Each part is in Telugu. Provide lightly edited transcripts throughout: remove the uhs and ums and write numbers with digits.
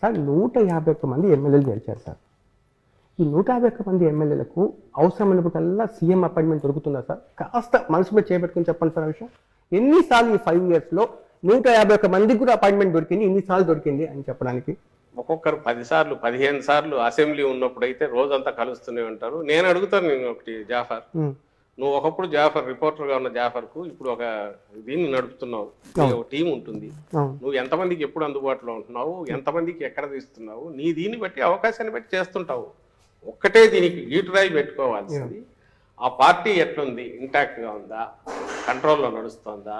సార్ 151 మంది ఎమ్మెల్యేలు గెలిచారు సార్. ఈ 151 మంది ఎమ్మెల్యేలకు అవసరమైనప్పుడల్లా సీఎం అపాయింట్మెంట్ దొరుకుతుందా సార్? కాస్త మనసు మీద చేపెట్టుకుని చెప్పండి సార్ ఆ విషయం. ఎన్నిసార్లు ఈ 5 yearsలో 151 మందికి కూడా అపాయింట్మెంట్ దొరికింది, ఇన్నిసార్లు దొరికింది అని చెప్పడానికి? ఒక్కొక్కరు 10 సార్లు 15 సార్లు అసెంబ్లీ ఉన్నప్పుడు అయితే రోజంతా కలుస్తూనే ఉంటారు. నేను అడుగుతాను, నేను ఒకటి జాఫర్, నువ్వు ఒకప్పుడు జాఫర్ రిపోర్టర్గా ఉన్న జాఫర్కు ఇప్పుడు ఒక దీన్ని నడుపుతున్నావు, ఒక టీం ఉంటుంది, నువ్వు ఎంతమందికి ఎప్పుడు అందుబాటులో ఉంటున్నావు, ఎంతమందికి ఎక్కడ తీస్తున్నావు, నీ దీన్ని బట్టి అవకాశాన్ని బట్టి చేస్తుంటావు. ఒక్కటే దీనికి గీటురాయి పెట్టుకోవాల్సింది, ఆ పార్టీ ఎట్లుంది, ఇంటాక్ట్గా ఉందా, కంట్రోల్లో నడుస్తుందా,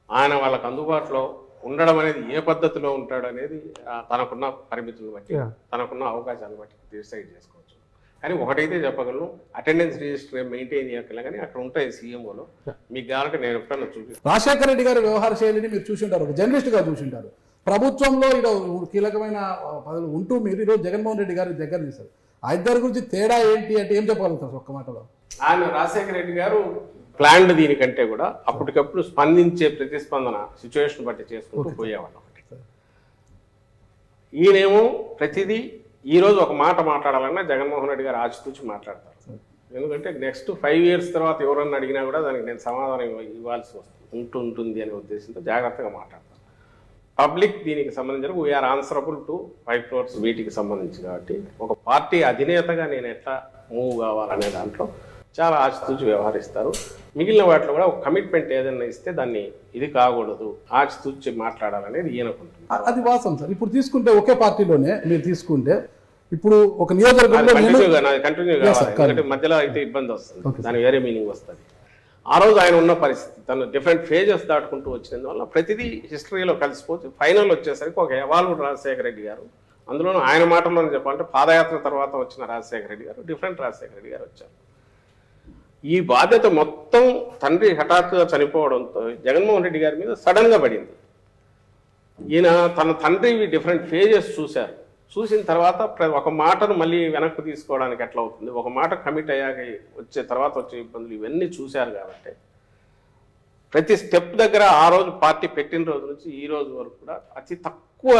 ఆయన వాళ్ళకు అందుబాటులో ఉండడం అనేది ఏ పద్ధతిలో ఉంటాడు అనేది తనకున్న పరిమితులను బట్టి తనకున్న అవకాశాలను బట్టి డిసైడ్ చేసుకోవచ్చు. కానీ ఒకటైతే చెప్పగలను, అటెండెన్స్ రిజిస్టర్ మెయింటైన్ చేయగల కానీ అక్కడ ఉంటాయి సీఎంఓలో. మీకు కావాలంటే నేను ఎప్పుడన్నా చూపిస్తాను. రాజశేఖర రెడ్డి గారి వ్యవహార శైలిని మీరు చూసింటారు, ఒక జర్నలిస్ట్గా చూసింటారు. ప్రభుత్వంలో ఈరోజు కీలకమైన పదవులు ఉంటూ మీరు ఈరోజు జగన్మోహన్ రెడ్డి గారి దగ్గర తీశారు. ఆ ఇద్దరి గురించి తేడా ఏంటి అంటే ఏం చెప్పగలుగుతారు ఒక్క మాటలో? ఆయన రాజశేఖర రెడ్డి గారు ప్లాన్డ్ దీనికంటే కూడా అప్పటికప్పుడు స్పందించే ప్రతిస్పందన సిచ్యువేషన్ బట్టి చేసుకుంటూ పోయేవాళ్ళు. ఒకటి ఈయనేమో ప్రతిదీ ఈరోజు ఒక మాట మాట్లాడాలన్నా జగన్మోహన్ రెడ్డి గారు ఆచితూచి మాట్లాడతారు. ఎందుకంటే నెక్స్ట్ 5 years తర్వాత ఎవరన్నా అడిగినా కూడా దానికి నేను సమాధానం ఇవ్వాల్సి ఉంటుంది అనే ఉద్దేశంతో జాగ్రత్తగా మాట్లాడతాను. పబ్లిక్ దీనికి సంబంధించిన వీఆర్ ఆన్సరబుల్ టు 5 crores వీటికి సంబంధించి. కాబట్టి ఒక పార్టీ అధినేతగా నేను ఎట్లా మూవ్ కావాలనే దాంట్లో చాలా ఆచితూచి వ్యవహరిస్తారు. మిగిలిన వాటిలో కూడా ఒక కమిట్మెంట్ ఏదైనా ఇస్తే దాన్ని ఇది కాకూడదు, ఆచితూచి మాట్లాడాలనేది ఈయనకుంటుంది. అది వాస్తవం సార్. ఇప్పుడు తీసుకుంటే ఒకే పార్టీలోనే మీరు తీసుకుంటే ఇప్పుడు ఒక నియోజకవర్గంలో కంటిన్యూ కావాలి, ఎందుకంటే మధ్యలో అయితే ఇబ్బంది వస్తుంది, దాని వేరే మీనింగ్ వస్తుంది. ఆ రోజు ఆయన ఉన్న పరిస్థితి, తను డిఫరెంట్ ఫేజెస్ దాటుకుంటూ వచ్చినందువల్ల ప్రతిదీ హిస్టరీలో కలిసిపోతే ఫైనల్ వచ్చేసరికి ఒక ఎవాల్వ్డ్ రాజశేఖర రెడ్డి గారు, అందులోనూ ఆయన మాటల్లోనే చెప్పాలంటే పాదయాత్ర తర్వాత వచ్చిన రాజశేఖర రెడ్డి గారు, డిఫరెంట్ రాజశేఖర రెడ్డి గారు వచ్చారు. ఈ బాధ్యత మొత్తం తండ్రి హఠాత్తుగా చనిపోవడంతో జగన్మోహన్ రెడ్డి గారి మీద సడన్గా పడింది. ఈయన తన తండ్రి డిఫరెంట్ ఫేజెస్ చూశారు. చూసిన తర్వాత ఒక మాటను మళ్ళీ వెనక్కి తీసుకోవడానికి ఎట్లా అవుతుంది, ఒక మాట కమిట్ అయ్యాక వచ్చే తర్వాత వచ్చే ఇబ్బందులు ఇవన్నీ చూశారు. కాబట్టి ప్రతి స్టెప్ దగ్గర ఆ రోజు పార్టీ పెట్టిన రోజు నుంచి ఈ రోజు వరకు కూడా అతి తక్కువ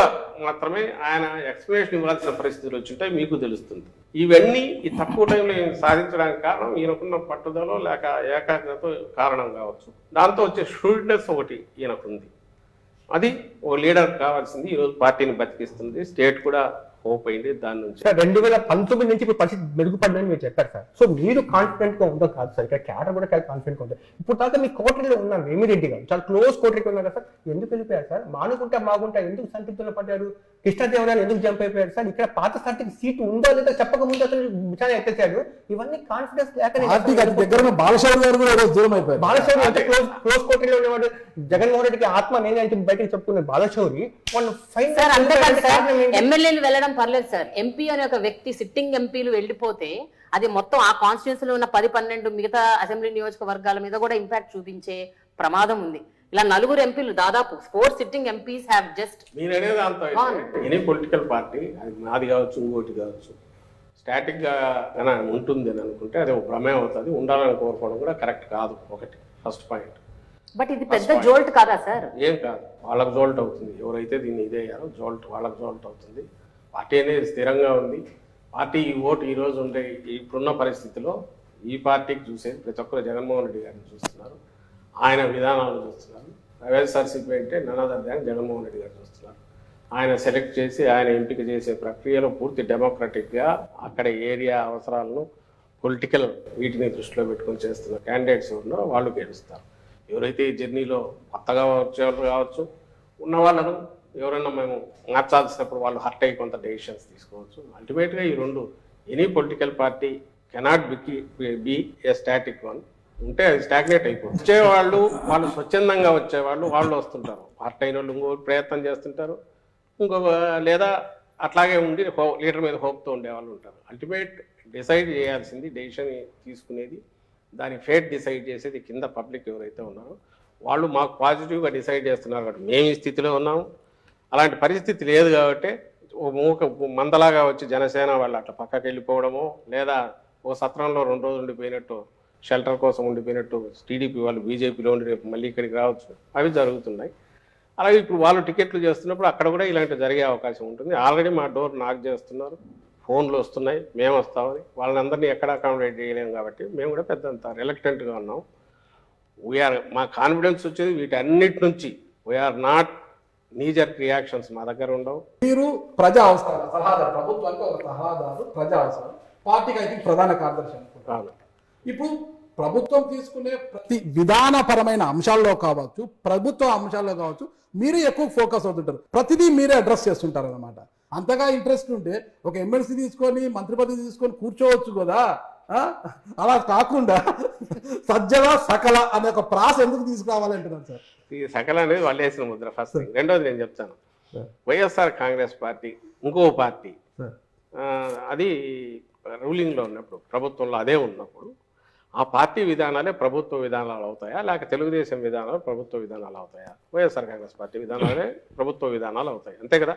మాత్రమే ఆయన ఎక్స్ప్లెనేషన్ ఇవ్వాల్సిన పరిస్థితులు వచ్చింటాయి, మీకు తెలుస్తుంది. ఇవన్నీ ఈ తక్కువ టైంలో సాధించడానికి కారణం ఈయనకున్న పట్టుదల లేక ఏకాగ్రత కారణం కావచ్చు. దాంతో వచ్చే షూడ్నెస్ ఒకటి ఈయనకుంది. అది ఒక లీడర్ కావాల్సింది. ఈరోజు పార్టీని బతికిస్తుంది, స్టేట్ కూడా హోప్ అయింది దాని నుంచి. 2019 నుంచి ఇప్పుడు పరిస్థితి మెరుగుపడిందని మీరు చెప్పారు సార్. సో మీరు కాన్ఫిడెంట్ గా ఉందో కాదు సార్, ఇక్కడ క్యాడర్ కూడా చాలా కాన్ఫిడెంట్ గా ఉంటుంది. ఇప్పుడు దాకా మీ కోటరీలో ఉన్నారు వేమిరెడ్డి గారు, చాలా క్లోజ్ కోటరీకి ఉన్నారు కదా సార్, ఎందుకు వెళ్ళిపోయారు సార్? మానుకుంటా బాగుంటా ఎందుకు సంతృప్తిలో పడ్డారు? కృష్ణదేవరాయలు ఎందుకు జంప్ అయిపోయారు సార్? ఇక్కడ పాత పార్టీకి సీటు ఉందో లేదా చెప్పక ముందు అసలు విచారణ ఎత్తేసాడు. ఇవన్నీ కాన్ఫిడెన్స్ లేక బాలశౌరి గారు కూడా దూరం అయిపోయారు. బాలశౌరి అంటే క్లోజ్ కోటరీలో ఉన్నవాడు, జగన్మోహన్ రెడ్డికి ఆత్మ నేనే అంటే బయటకు చెప్పుకునే బాలశౌరి ఎమ్మెల్యేలు వెళ్ళడం పర్లేదు సార్. ఎంపీ అనే ఒక వ్యక్తి, సిట్టింగ్ ఎంపీలు వెళ్ళిపోతే అది మొత్తం ఆ కాన్స్టిట్యూన్సీలో ఉన్న 10-12 మిగతా అసెంబ్లీ నియోజకవర్గాల మీద కూడా ఇంపాక్ట్ చూపించే ప్రమాదం ఉంది. ఇలా 4 ఎంపీలు, దాదాపు 4 సిట్టింగ్ ఎంపీస్ హ్యావ్ జస్ట్. మీరు అనేది అంత ఎనీ పొలిటికల్ పార్టీ, అది నాది కావచ్చు ఇంకోటి కావచ్చు, స్టాటిక్ గా ఉంటుంది అని అనుకుంటే అది ఒక ప్రమేయం అవుతుంది. ఉండాలని కోరుకోవడం కూడా కరెక్ట్ కాదు. ఒకటి ఫస్ట్ పాయింట్. బట్ ఇది పెద్ద జోల్ట్ కాదా సార్? ఏం కాదు, వాళ్ళకు జోల్ట్ అవుతుంది. ఎవరైతే దీన్ని ఇదే అయ్యారో జోల్ట్ వాళ్ళకు జోల్ట్ అవుతుంది. పార్టీ అనేది స్థిరంగా ఉంది. పార్టీ ఈ ఓటు ఈ రోజు ఉండే ఇప్పుడున్న పరిస్థితిలో ఈ పార్టీకి చూసేది ప్రతి ఒక్కరు జగన్మోహన్ రెడ్డి గారిని చూస్తున్నారు, ఆయన విధానాలు చూస్తున్నారు. వైఎస్ఆర్సీపీ అంటే none other than Jaganmohan Reddy గారు చూస్తున్నారు. ఆయన సెలెక్ట్ చేసి ఆయన ఎంపిక చేసే ప్రక్రియలో పూర్తి డెమోక్రటిక్గా అక్కడ ఏరియా అవసరాలను పొలిటికల్ వీటిని దృష్టిలో పెట్టుకొని చేస్తున్న క్యాండిడేట్స్ ఉన్నారో వాళ్ళు గెలుస్తారు. ఎవరైతే ఈ జర్నీలో కొత్తగా వచ్చేవాళ్ళు కావచ్చు, ఉన్న వాళ్ళను ఎవరైనా మేము మార్చాల్సినప్పుడు వాళ్ళు హర్ట్ అయ్యి కొంత డెసిషన్స్ తీసుకోవచ్చు. అల్టిమేట్గా ఈ రెండు any political party cannot be A static one. ఉంటే అది స్టాగ్నేట్ అయిపోతుంది. వచ్చేవాళ్ళు వాళ్ళు స్వచ్ఛందంగా వచ్చేవాళ్ళు వాళ్ళు వస్తుంటారు, హర్ట్ అయిన వాళ్ళు ఇంకో ప్రయత్నం చేస్తుంటారు, ఇంకొక లేదా అట్లాగే ఉండి లీడర్ మీద హోప్తో ఉండేవాళ్ళు ఉంటారు. అల్టిమేట్ డిసైడ్ చేయాల్సింది, డెసిషన్ తీసుకునేది, దాని ఫేట్ డిసైడ్ చేసేది కింద పబ్లిక్ ఎవరైతే ఉన్నారో వాళ్ళు. మాకు పాజిటివ్గా డిసైడ్ చేస్తున్నారు కాబట్టి మేము ఈ స్థితిలో ఉన్నాము. అలాంటి పరిస్థితి లేదు కాబట్టి మూక మందలాగా వచ్చి జనసేన వాళ్ళు అట్లా పక్కకి వెళ్ళిపోవడమో, లేదా ఓ సత్రంలో 2 రోజులు ఉండిపోయినట్టు షెల్టర్ కోసం ఉండిపోయినట్టు టీడీపీ వాళ్ళు బీజేపీలో ఉండి రేపు మళ్ళీ ఇక్కడికి రావచ్చు, అవి జరుగుతున్నాయి. అలాగే ఇప్పుడు వాళ్ళు టికెట్లు చేస్తున్నప్పుడు అక్కడ కూడా ఇలాంటివి జరిగే అవకాశం ఉంటుంది. ఆల్రెడీ మా డోర్ నాక్ చేస్తున్నారు, ఫోన్లు వస్తున్నాయి, మేము వస్తామని. వాళ్ళని అందరినీ ఎక్కడ అకామిడేట్ చేయలేము కాబట్టి మేము కూడా పెద్దంత రిలక్టెంట్గా ఉన్నాం. మా కాన్ఫిడెన్స్ వచ్చేది వీటన్నిటి నుంచి. వీఆర్ నాట్ నీజర్ రియాక్షన్స్ మా దగ్గర ఉండవు. మీరు ప్రజా అవసరాలు సలహాదారు, ప్రభుత్వానికి ఒక సలహాదారు, ప్రజా అవసరాలు, పార్టీకి అయితే ప్రధాన కార్యదర్శి అనుకుంటున్నాను. ఇప్పుడు ప్రభుత్వం తీసుకునే ప్రతి విధానపరమైన అంశాల్లో కావచ్చు, ప్రభుత్వ అంశాల్లో కావచ్చు, మీరు ఎక్కువ ఫోకస్ అవుతుంటారు, ప్రతిదీ మీరే అడ్రస్ చేస్తుంటారు అనమాట. అంతగా ఇంట్రెస్ట్ ఉంటే ఒక ఎమ్మెల్సీ తీసుకొని మంత్రి పదవి తీసుకొని కూర్చోవచ్చు కదా. అలా కాకుండా సజ్జల సకల అనే ఒక ప్రాస ఎందుకు తీసుకురావాలంటున్నారు సార్? ఈ సకల అనేది వాళ్ళు వేసిన ముద్ర ఫస్ట్ థింగ్. రెండోది నేను చెప్తాను, వైఎస్ఆర్ కాంగ్రెస్ పార్టీ ఇంకో పార్టీ, అది రూలింగ్లో ఉన్నప్పుడు, ప్రభుత్వంలో అదే ఉన్నప్పుడు ఆ పార్టీ విధానాలే ప్రభుత్వ విధానాలు అవుతాయా, లేక తెలుగుదేశం విధానాలు ప్రభుత్వ విధానాలు అవుతాయా? వైఎస్ఆర్ కాంగ్రెస్ పార్టీ విధానాలే ప్రభుత్వ విధానాలు అవుతాయి, అంతే కదా.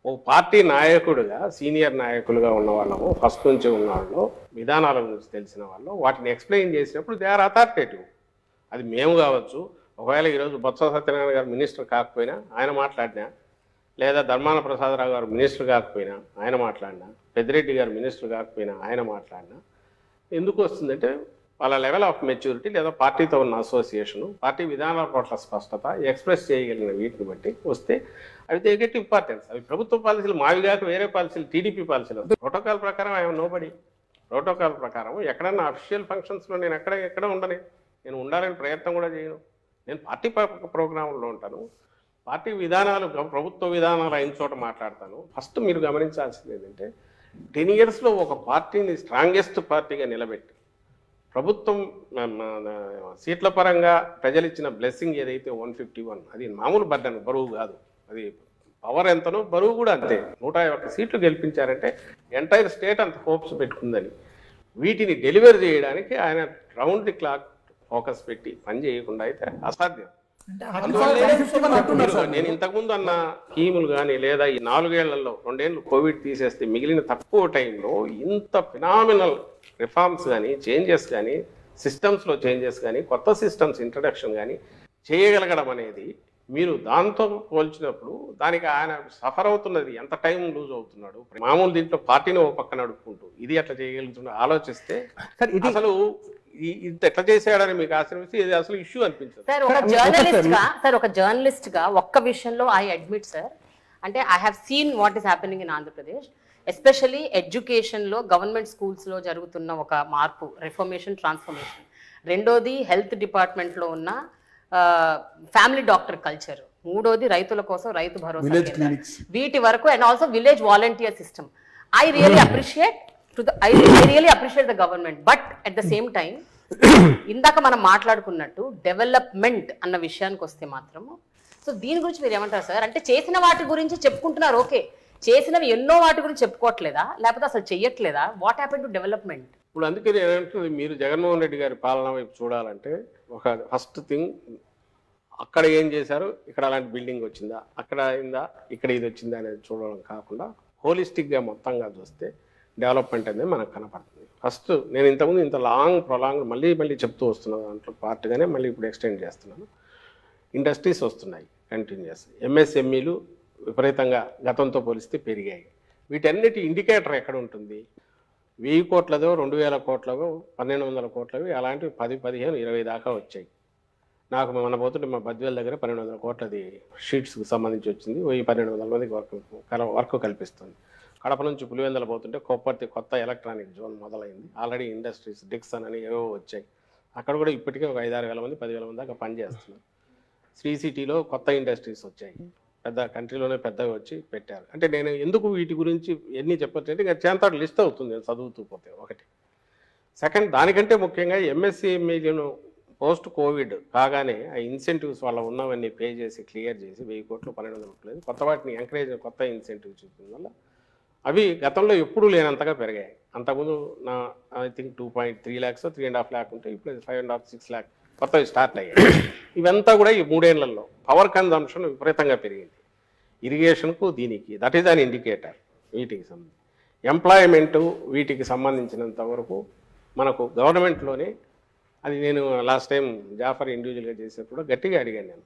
ఒక పార్టీ నాయకుడిగా, సీనియర్ నాయకులుగా ఉన్న వాళ్ళము, ఫస్ట్ నుంచి ఉన్న వాళ్ళు, విధానాల గురించి తెలిసిన వాళ్ళు వాటిని ఎక్స్ప్లెయిన్ చేసినప్పుడు దే ఆర్ అథారిటేటివ్. అది మేము కావచ్చు, ఒకవేళ ఈరోజు బొత్స సత్యనారాయణ గారు మినిస్టర్ కాకపోయినా ఆయన మాట్లాడినా, లేదా ధర్మాన ప్రసాదరావు గారు మినిస్టర్ కాకపోయినా ఆయన మాట్లాడినా, పెద్దిరెడ్డి గారు మినిస్టర్ కాకపోయినా ఆయన మాట్లాడినా, ఎందుకు వస్తుందంటే వాళ్ళ లెవెల్ ఆఫ్ మెచ్యూరిటీ లేదా పార్టీతో ఉన్న అసోసియేషను, పార్టీ విధానాల పట్ల స్పష్టత, ఎక్స్ప్రెస్ చేయగలిగిన వీటిని బట్టి వస్తే అవి దే గెట్ ఇంపార్టెన్స్. అవి ప్రభుత్వ పాలసీలు మావి కాక వేరే పాలసీలు, టీడీపీ పాలసీలు. ప్రోటోకాల్ ప్రకారం ఆయన నోబడి. ప్రోటోకాల్ ప్రకారం ఎక్కడన్నా అఫీషియల్ ఫంక్షన్స్లో నేను ఎక్కడ ఉండని, నేను ఉండాలని ప్రయత్నం కూడా చేయను. నేను పార్టీ ప్రోగ్రాంలో ఉంటాను, పార్టీ విధానాలు, ప్రభుత్వ విధానాలు అయిన చోట మాట్లాడతాను. ఫస్ట్ మీరు గమనించాల్సింది ఏంటంటే 10 yearsలో ఒక పార్టీని స్ట్రాంగెస్ట్ పార్టీగా నిలబెట్టి ప్రభుత్వం సీట్ల పరంగా ప్రజలు ఇచ్చిన బ్లెస్సింగ్ ఏదైతే 151, అది మామూలు బర్డన్, బరువు కాదు. అది పవర్ ఎంతనో బరువు కూడా అంతే. 151 సీట్లు గెలిపించారంటే ఎంటైర్ స్టేట్ అంత హోప్స్ పెట్టుకుందని, వీటిని డెలివర్ చేయడానికి ఆయన రౌండ్ ది క్లాక్ ఫోకస్ పెట్టి పని చేయకుండా అయితే అసాధ్యం. నేను ఇంతకుముందు అన్న స్కీములు కానీ, లేదా ఈ 4 ఏళ్లలో 2 ఏళ్ళు కోవిడ్ తీసేస్తే మిగిలిన తక్కువ టైంలో ఇంత ఫినామినల్ రిఫార్మ్స్ కానీ, చేంజెస్ కానీ, సిస్టమ్స్లో చేంజెస్ కానీ, కొత్త సిస్టమ్స్ ఇంట్రడక్షన్ కానీ చేయగలగడం అనేది, మీరు దాంతో పోల్చినప్పుడు దానికి ఆయన సఫర్ అవుతున్నది, ఎంత టైం లూజ్ అవుతున్నాడు. మామూలు దీంట్లో పార్టీని ఒక పక్క నడుపుకుంటూ ఇది ఎట్లా చేయగలుగుతున్నాడు ఆలోచిస్తే అసలు ఇంత ఎట్లా చేసాడని మీకు ఆశ్రమిస్తే ఇది అసలు ఇష్యూ అనిపించదు. సార్ ఒక జర్నలిస్ట్ గా ఒక్క విషయంలో ఐ అడ్మిట్ సార్, అంటే I have seen what is happening in Andhra Pradesh, especially ఎడ్యుకేషన్లో, గవర్నమెంట్ స్కూల్స్లో జరుగుతున్న ఒక మార్పు, రిఫర్మేషన్, ట్రాన్స్ఫర్మేషన్. రెండోది హెల్త్ డిపార్ట్మెంట్లో ఉన్న ఫ్యామిలీ డాక్టర్ కల్చర్. మూడోది రైతుల కోసం రైతు భరోసా, వీటి వరకు, and also village volunteer system. I really appreciate the government, but at the same time ఇందాక మనం మాట్లాడుకున్నట్టు డెవలప్మెంట్ అన్న విషయానికి వస్తే మాత్రము, సో దీని గురించి మీరు ఏమంటారు సార్? అంటే చేసిన వాటి గురించి చెప్పుకుంటున్నారు, ఓకే, చేసినవి ఎన్నో వాటి గురించి చెప్పుకోవట్లేదా, లేకపోతే అసలు చెయ్యట్లేదా? What happen to development? ఇప్పుడు అందుకే నేనంటుంది, మీరు జగన్మోహన్ రెడ్డి గారి పాలన వైపు చూడాలంటే ఒక ఫస్ట్ థింగ్, అక్కడ ఏం చేశారు, ఇక్కడ అలాంటి బిల్డింగ్ వచ్చిందా, అక్కడ అయిందా, ఇక్కడ ఇది వచ్చిందా అనేది చూడడం కాకుండా హోలిస్టిక్గా మొత్తంగా చూస్తే డెవలప్మెంట్ అనేది మనకు కనపడుతుంది. ఫస్ట్ నేను ఇంతకుముందు ఇంత ప్రొలాంగ్ మళ్ళీ చెప్తూ వస్తున్న దాంట్లో పార్ట్గానే మళ్ళీ ఇప్పుడు ఎక్స్టెండ్ చేస్తున్నాను. ఇండస్ట్రీస్ వస్తున్నాయి కంటిన్యూస్, ఎంఎస్ఎంఈలు విపరీతంగా గతంతో పోలిస్తే పెరిగాయి. వీటన్నిటి ఇండికేటర్ ఎక్కడ ఉంటుంది? 1000 కోట్లదో, 2000 కోట్లదో, 1200 కోట్లవి, అలాంటివి 10, 15, 20 దాకా వచ్చాయి. నాకు మన పోతుంటే మా బద్వేల దగ్గర 1200 కోట్లది షీట్స్కి సంబంధించి వచ్చింది. 1200 మందికి వర్క్ కల్పిస్తుంది. కడప నుంచి పులివెందుల పోతుంటే కొప్పర్తి కొత్త ఎలక్ట్రానిక్ జోన్ మొదలైంది. ఆల్రెడీ ఇండస్ట్రీస్, డిక్సన్ అని ఏవో వచ్చాయి. అక్కడ కూడా ఇప్పటికే ఒక 5-6 వేల మంది, 10,000 మంది దాకా పనిచేస్తున్నారు. శ్రీ సిటీలో కొత్త ఇండస్ట్రీస్ వచ్చాయి, పెద్ద కంట్రీలోనే పెద్దవి వచ్చి పెట్టారు. అంటే నేను ఎందుకు వీటి గురించి ఎన్ని చెప్పొచ్చంటే ఇంకా చేంతాడు లిస్ట్ అవుతుంది చదువుతూ పోతే. ఒకటి. సెకండ్, దానికంటే ముఖ్యంగా ఎంఎస్ఎంఈలను పోస్ట్ కోవిడ్ కాగానే ఆ ఇన్సెంటివ్స్ వాళ్ళ ఉన్నవన్నీ పే చేసి క్లియర్ చేసి 1000 కోట్లు, 1200 కోట్లు కొత్త వాటిని ఎంకరేజ్, కొత్త ఇన్సెంటివ్స్ చూసిన వల్ల అవి గతంలో ఎప్పుడూ లేనంతగా పెరిగాయి. అంతకుముందు ఐ థింక్ 2.3 lakhs, 3.5 lakh ఉంటే ఇప్పుడు 5.5, 6 lakh కొత్తవి స్టార్ట్ అయ్యాయి. ఇవంతా కూడా ఈ 3 ఏళ్లలో పవర్ కన్జంప్షన్ విపరీతంగా పెరిగింది. ఇరిగేషన్కు దీనికి దట్ ఈజ్ అన్ ఇండికేటర్. వీటికి సంబంధించి ఎంప్లాయ్మెంటు, వీటికి సంబంధించినంత వరకు మనకు గవర్నమెంట్లోనే, అది నేను లాస్ట్ టైం జాఫర్ ఇండివిజువల్గా చేసేప్పుడు గట్టిగా అడిగాను. నేను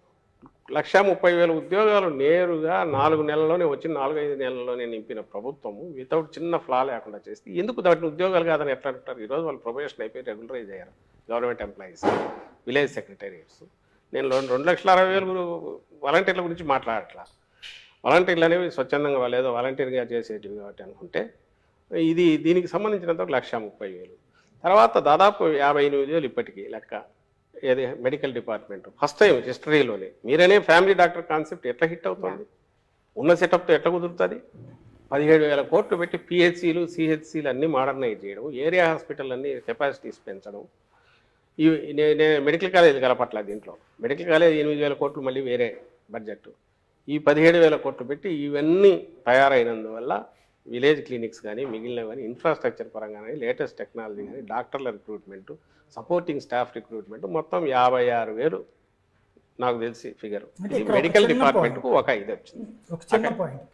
1,30,000 ఉద్యోగాలు నేరుగా 4 నెలల్లోనే వచ్చి 4-5 నెలల్లోనే నింపిన ప్రభుత్వము వితౌట్ చిన్న ఫ్లా లేకుండా చేస్తే ఎందుకు దాటిని ఉద్యోగాలు కాదని ఎట్లా అంటారు? ఈరోజు వాళ్ళు ప్రొబేషన్ అయిపోయి రెగ్యులరైజ్ అయ్యారు గవర్నమెంట్ ఎంప్లాయీస్, విలేజ్ సెక్రటేరియట్స్. నేను 2,60,000 వాలంటీర్ల గురించి మాట్లాడట్లా. వాలంటీర్లు అనేవి స్వచ్ఛందంగా వాళ్ళు ఏదో వాలంటీర్గా చేసేటివి కాబట్టి అనుకుంటే దీనికి సంబంధించినంత 1,30,000. తర్వాత దాదాపు 58,000 ఇప్పటికీ లెక్క. ఏది మెడికల్ డిపార్ట్మెంట్ ఫస్ట్ టైం హిస్టరీలోనే మీరనే ఫ్యామిలీ డాక్టర్ కాన్సెప్ట్ ఎట్లా హిట్ అవుతుంది? ఉన్న సెటప్తో ఎట్లా కుదురుతుంది? 17,000 కోట్లు పెట్టి పిహెచ్సిలు సిహెచ్సిలు అన్నీ మోడర్నైజ్ చేయడం, ఏరియా హాస్పిటల్ అన్నీ కెపాసిటీస్ పెంచడం. నేను మెడికల్ కాలేజ్ కలపట్ల దీంట్లో. మెడికల్ కాలేజ్ 8,000 కోట్లు మళ్ళీ వేరే బడ్జెట్. ఈ 17,000 కోట్లు పెట్టి ఇవన్నీ తయారైనందువల్ల విలేజ్ క్లినిక్స్ కానీ మిగిలిన కానీ ఇన్ఫ్రాస్ట్రక్చర్ పరంగా కానీ లేటెస్ట్ టెక్నాలజీ కానీ డాక్టర్ల రిక్రూట్మెంట్, సపోర్టింగ్ స్టాఫ్ రిక్రూట్మెంట్ మొత్తం 56,000 నాకు తెలిసి ఫిగర్. మెడికల్ డిపార్ట్మెంట్కు ఒక ఇది వచ్చింది. ఒక చిన్న పాయింట్